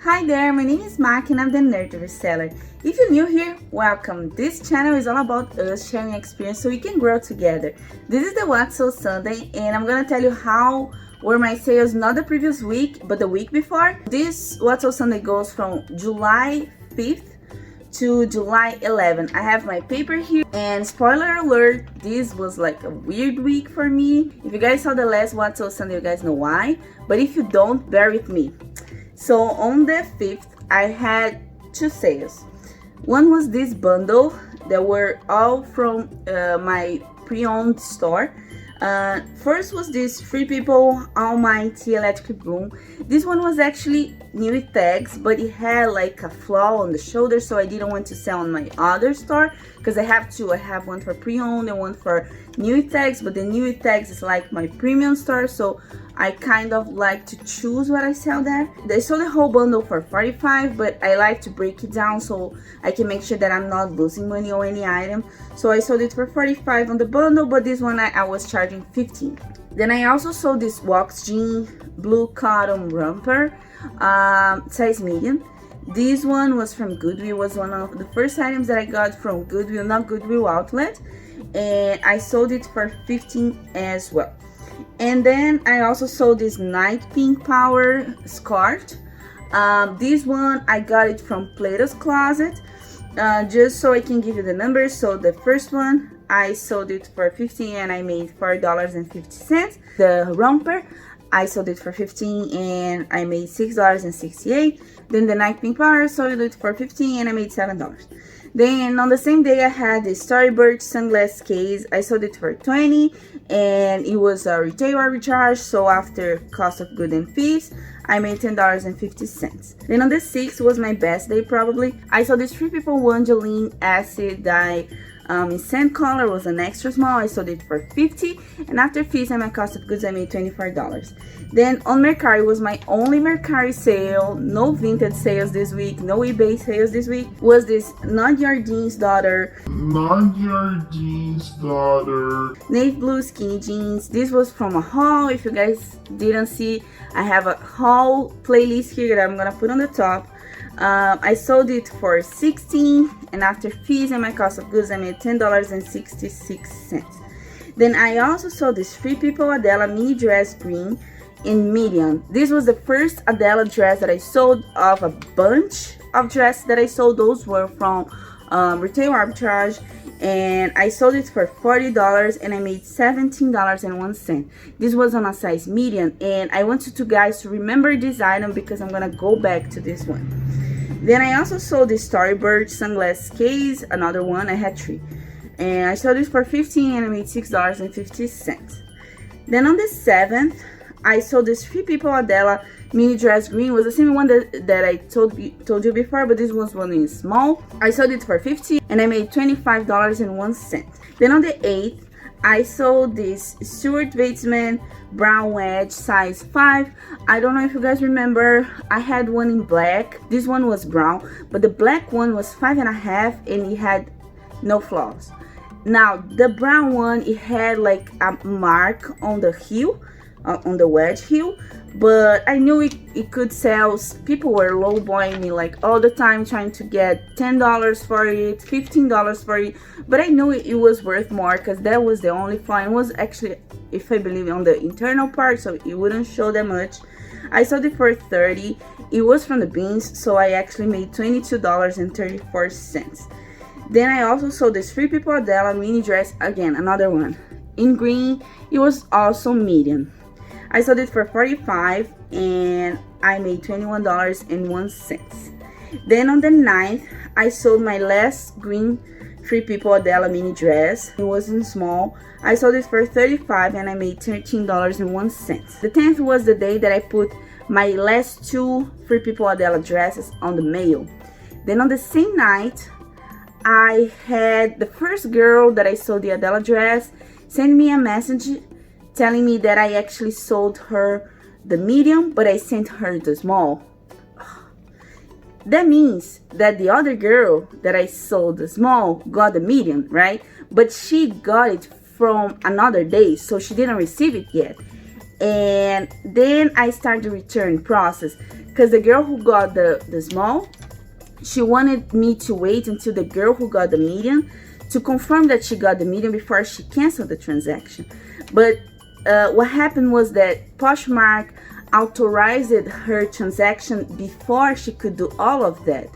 Hi there, my name is Maki and I'm the nerd reseller. If you're new here, welcome. This channel is all about us sharing experience so we can grow together. This is the What So Sunday and I'm gonna tell you how were my sales, not the previous week, but the week before. This What So Sunday goes from July 5th to July 11th. I have my paper here, and spoiler alert, this was like a weird week for me. If you guys saw the last What So Sunday, you guys know why, but if you don't, bear with me. So on the 5th, I had two sales. One was this bundle that were all from my pre-owned store. First was this Free People Almighty Electric Broom. This one was actually new with tags, but it had like a flaw on the shoulder, so I didn't want to sell on my other store because I have two. I have one for pre-owned and one for new with tags, but the new with tags is like my premium store, so I kind of like to choose what I sell there. They sold the whole bundle for $45, but I like to break it down so I can make sure that I'm not losing money on any item. So I sold it for $45 on the bundle, but this one I was charging $15. Then I also sold this Wax Jean blue cotton romper, size medium. This one was from Goodwill, was one of the first items that I got from Goodwill, not Goodwill Outlet, and I sold it for $15 as well. And then I also sold this Night Pink Power scarf. This one I got it from Plato's Closet, just so I can give you the numbers. So the first one I sold it for $15 and I made $4.50. The romper I sold it for $15 and I made $6.68. Then the Night Pink Power I sold it for $15 and I made $7. Then on the same day I had the Storybird sunglass case. I sold it for $20 and it was a retail arbitrage, so after cost of goods and fees I made $10.50. Then on the 6th was my best day probably. I sold this Free People Wangeline acid dye in sand color, was an extra small. I sold it for $50 and after fees and my cost of goods I made $24. Then on Mercari was my only Mercari sale. No Vinted sales this week, no eBay sales this week. Was this Not Your Jeans Daughter navy blue skinny jeans. This was from a haul. If you guys didn't see, I have a haul playlist here that I'm gonna put on the top. I sold it for $16 and after fees and my cost of goods I made $10.66. Then I also sold this Free People Adela mini dress green in medium. This was the first Adela dress that I sold of a bunch of dresses that I sold. Those were from retail arbitrage, and I sold it for $40 and I made $17.01. This was on a size medium, and I want you guys to remember this item because I'm gonna go back to this one. Then I also sold this Storybird sunglass case, another one. I had three, and I sold it for $15 and I made $6.50. Then on the 7th I sold this Free People Adela mini dress green. Was the same one that I told you before, but this was one in small. I sold it for $50 and I made $25.01. Then on the 8th I sold this Stuart Weitzman brown wedge size 5. I don't know if you guys remember, I had one in black. This one was brown, but the black one was 5.5 and it had no flaws. Now the brown one, it had like a mark on the heel, on the wedge heel, but I knew it could sell. People were lowballing me like all the time, trying to get $10 for it, $15 for it, but I knew it was worth more because that was the only flaw. It was actually, if I believe, on the internal part, so it wouldn't show that much. I sold it for $30. It was from the beans, so I actually made $22.34. Then I also sold this Free People Adela mini dress, again another one in green. It was also medium. I sold it for $45 and I made $21.01. Then on the 9th I sold my last green Free People Adela mini dress. It was in small. I sold it for $35 and I made $13.01. The 10th was the day that I put my last two Free People Adela dresses on the mail. Then on the same night I had the first girl that I sold the Adela dress send me a message telling me that I actually sold her the medium, but I sent her the small. That means that the other girl that I sold the small got the medium, right? But she got it from another day, so she didn't receive it yet. And then I started the return process, because the girl who got the small, she wanted me to wait until the girl who got the medium to confirm that she got the medium before she canceled the transaction. But what happened was that Poshmark authorized her transaction before she could do all of that.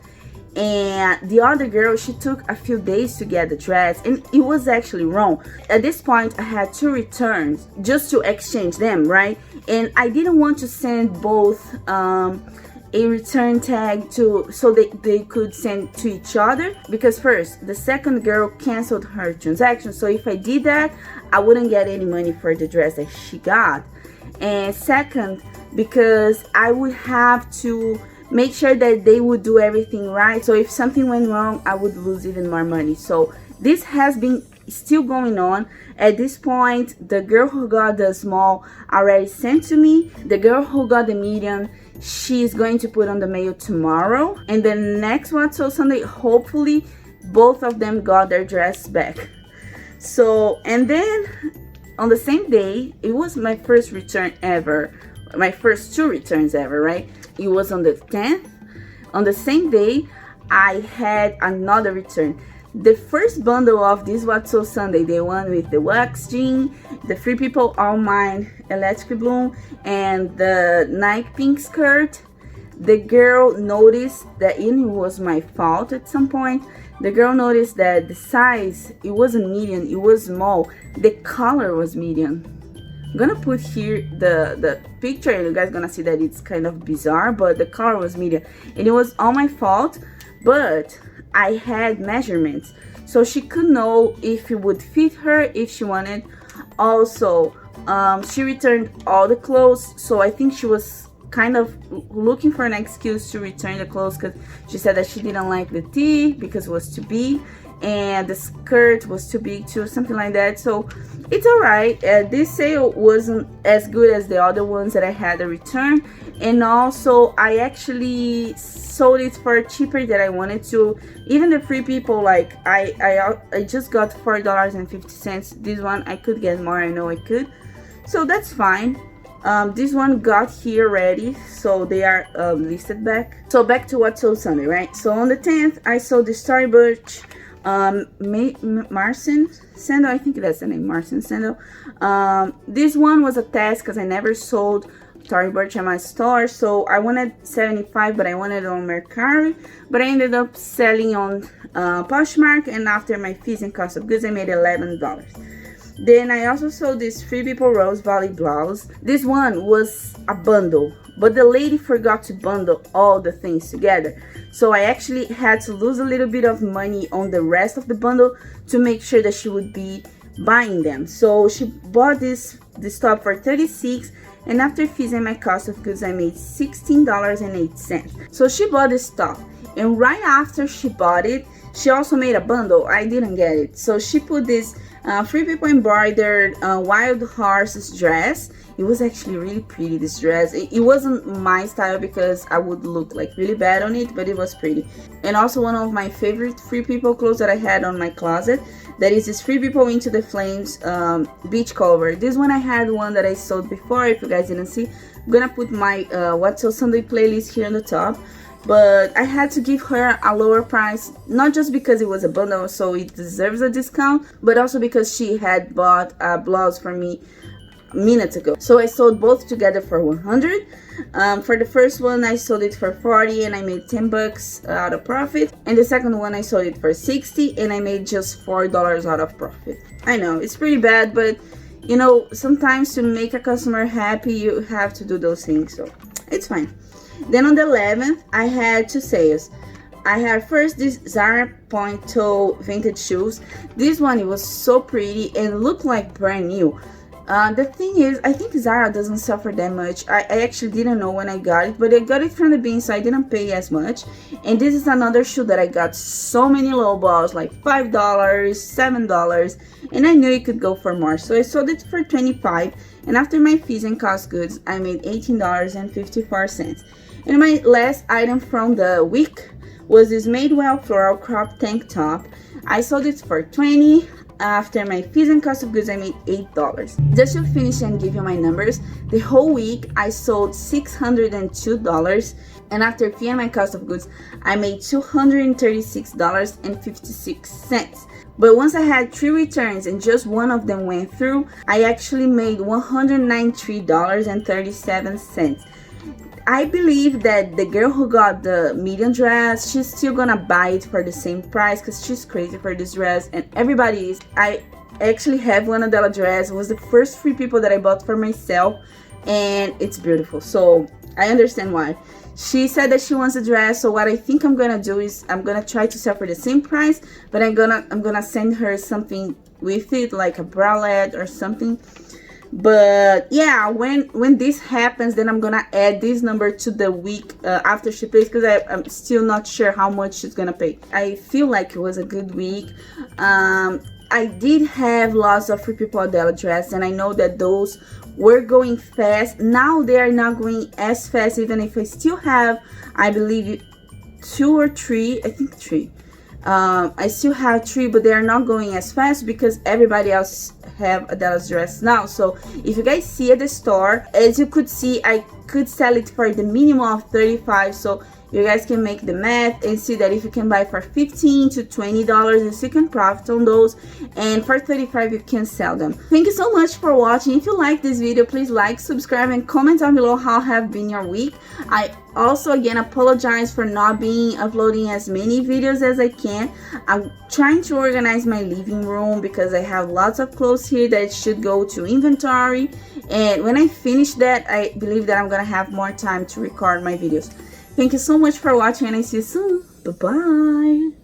And the other girl, she took a few days to get the dress, and it was actually wrong. At this point, I had 2 returns just to exchange them, right? And I didn't want to send both a return tag so they could send to each other, because first, the second girl canceled her transaction, so if I did that, I wouldn't get any money for the dress that she got. And second, because I would have to make sure that they would do everything right, so if something went wrong, I would lose even more money. So this has been still going on. At this point, the girl who got the small already sent to me. The girl who got the medium, she's going to put on the mail tomorrow. And the next one, so Sunday, hopefully both of them got their dress back. So, and then on the same day, it was my first return ever, my first 2 returns ever, right? It was on the 10th. On the same day, I had another return. The first bundle of this What's So Sunday, the one with the wax jean, the Free People All Mine electric bloom, and the Nike pink skirt, the girl noticed that it was my fault at some point. The girl noticed that the size, it wasn't medium, it was small. The color was medium. I'm gonna put here the picture, and you guys gonna see that it's kind of bizarre, but the color was medium, and it was all my fault. But I had measurements, so she could know if it would fit her if she wanted. Also, she returned all the clothes, so I think she was kind of looking for an excuse to return the clothes, because she said that she didn't like the tee because it was too big, and the skirt was too big too, something like that. So it's all right. This sale wasn't as good as the other ones that I had a return, and also I actually sold it for cheaper than I wanted to. Even the Free People, like I just got $4.50. This one I could get more, I know I could, so that's fine. This one got here ready, so they are listed back. So back to What's So Sunday, right? So on the 10th, I sold the Story Birch Marcin sandal. I think that's the name, Marcin sandal. This one was a test because I never sold Tory Burch at my store, so I wanted 75, but I wanted it on Mercari, but I ended up selling on Poshmark, and after my fees and cost of goods, I made $11. Then I also sold this Free People Rose Valley blouse. This one was a bundle, but the lady forgot to bundle all the things together, so I actually had to lose a little bit of money on the rest of the bundle to make sure that she would be buying them. So she bought this top for $36, and after fees and my cost of goods, I made $16.08. So she bought this top, and right after she bought it, she also made a bundle. I didn't get it, so she put this Free People embroidered wild horses dress. It was actually really pretty, this dress. It wasn't my style because I would look like really bad on it, but it was pretty. And also one of my favorite Free People clothes that I had on my closet, that is this Free People Into the Flames beach cover. This one I had one that I sold before. If you guys didn't see, I'm gonna put my What's So Sunday playlist here on the top. But I had to give her a lower price, not just because it was a bundle, so it deserves a discount, but also because she had bought a blouse for me minutes ago. So I sold both together for 100. For the first one, I sold it for 40, and I made 10 bucks out of profit. And the second one, I sold it for 60, and I made just $4 out of profit. I know it's pretty bad, but you know, sometimes to make a customer happy, you have to do those things, so it's fine. Then on the 11th, I had 2 sales. I had first this Zara point toe vintage shoes. This one, it was so pretty and looked like brand new. The thing is, I think Zara doesn't suffer that much. I actually didn't know when I got it, but I got it from the bin, so I didn't pay as much. And this is another shoe that I got so many low balls, like $5, $7, and I knew it could go for more, so I sold it for $25. And after my fees and cost goods, I made $18.54. And my last item from the week was this Madewell floral crop tank top. I sold it for $20. after my fees and cost of goods, I made $8. Just to finish and give you my numbers, the whole week I sold $602, and after fee and my cost of goods, I made $236.56. But once I had 3 returns and just one of them went through, I actually made $193.37. I believe that the girl who got the medium dress, she's still gonna buy it for the same price because she's crazy for this dress, and everybody is. I actually have one Adela dress. It was the first 3 people that I bought for myself, and it's beautiful. So I understand why. She said that she wants a dress, so what I think I'm gonna do is I'm gonna try to sell for the same price, but I'm gonna send her something with it, like a bralette or something. But yeah, when this happens, then I'm gonna add this number to the week after she pays, because I'm still not sure how much she's gonna pay. I feel like it was a good week. I did have lots of free people Adela dress, and I know that those were going fast. Now they are not going as fast, even if I still have, I believe, 2 or 3, I think 3. I still have 3, but they are not going as fast because everybody else have Adela's dress now. So if you guys see at the store, as you could see, I could sell it for the minimum of $35. So you guys can make the math and see that if you can buy for $15 to $20, you can profit on those, and for $35 you can sell them. Thank you so much for watching. If you like this video, please like, subscribe, and comment down below how have been your week. I also again apologize for not being uploading as many videos as I can. I'm trying to organize my living room because I have lots of clothes here that should go to inventory, and when I finish that, I believe that I'm gonna have more time to record my videos. Thank you so much for watching, and I see you soon. Bye-bye.